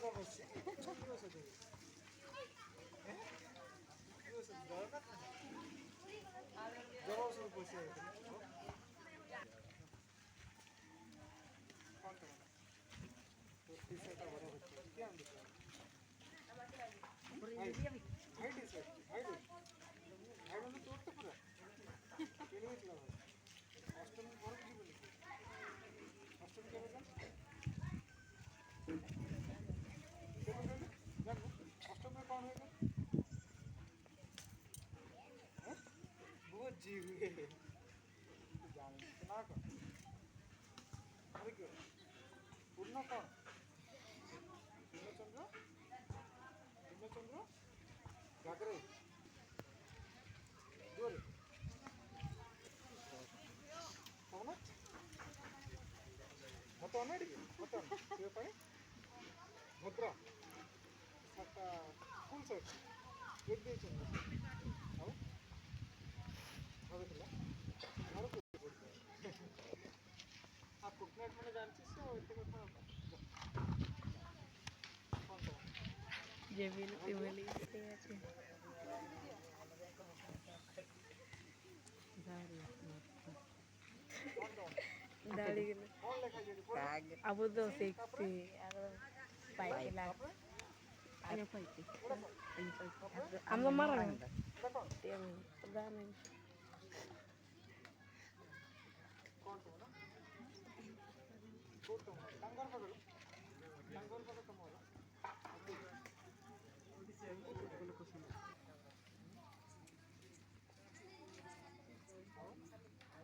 কথা বলছি জবাব শুরু করছি তোরতে পুরা অষ্টমী ঘর বুঝিবনি অষ্টমী কেন জানো অষ্টমী কখন হয়ে গেল বুঝছি জানি না কর আরে কি পূর্ণ কর পূর্ণচন্দ্র পূর্ণচন্দ্র গাগরে জোরে అవునా మొత్తం అన్నాడు మొత్తం పని ముద్ర సట్ట ఫుల్ సెట్ ఎగ్ చేసింది అవు చదువుతున్నా మరొక ఆ కుట్టినట్టు మన জানছিস তো এতে কথা যে বিলি ঠিক আছে দাঁড়িয়ে আবু তো দেখছি পাইছিলাম আমরা মারা জানেন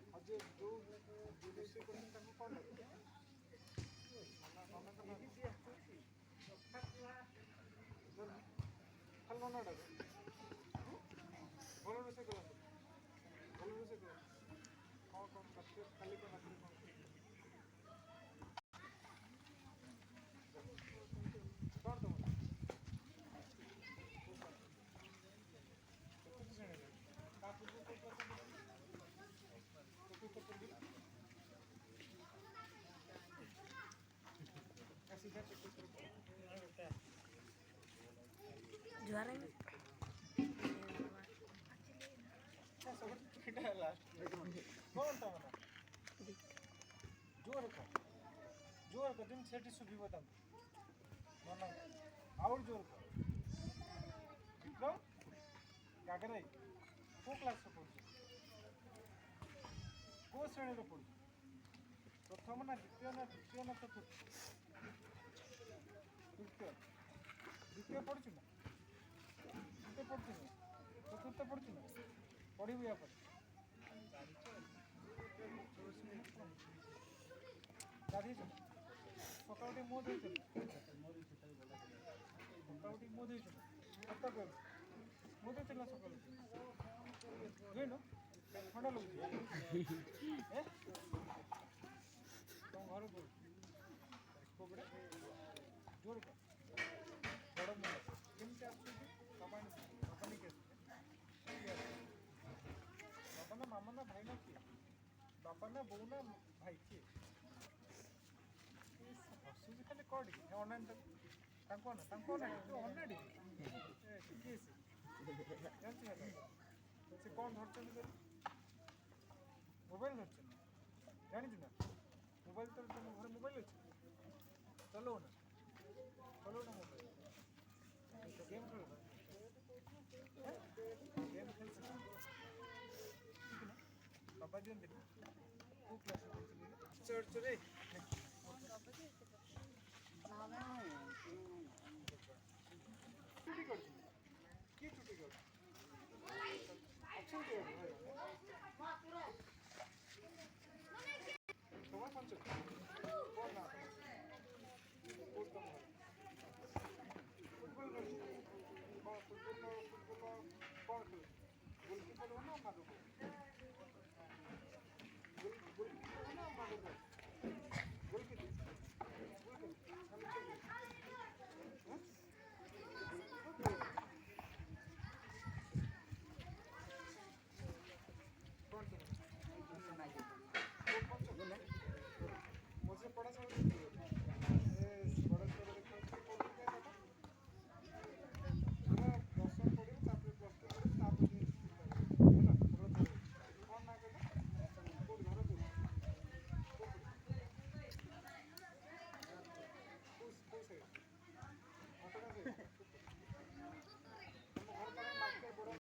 आज जो दूसरे क्वेश्चन करने कौन है फल ना डाल बोलो से करो बोलो से करो कौन कौन करते खाली को नकली कौन कौन तो juara जोर का दिन सेट सुबह बता माना और जोर का विक्रम क्या कर रही को क्लास से पढ़ को श्रेणी रे पढ़ प्रथम ना द्वितीय ना तृतीय ना चतुर्थ तृतीय द्वितीय पढ़ु ना तृतीय पढ़ु ना चतुर्थ पढ़ु ना पढ़ू या पर गाधी सकाल मो दे सकाल मो दे मो दे सकाल बुझल ठंडा लगे तुम घर कोबड़े जोर का बड़ मुंडा केमती कंपनी के बापा ना मामा ना भाई ना किए बापा ना बो ना भाई किए हसुची खाली कौन अनलाइन ऑलरेडी किए से कौन धरते मोबाइल धरते जानी ना मोबाइल तो तुम घर मोबाइल अच्छे चलो ना मोबाइल गेम खेल गेम खेल ठीक ना बाबा जी दिन को क्लास चर्च रे छुट्टी कर की छुट्टी कर अच्छा तो তোমার পঞ্চায়েত কোন না কোন তো ফুটবল কোন ফুটবল কোন গোলকিপার হলো না মারো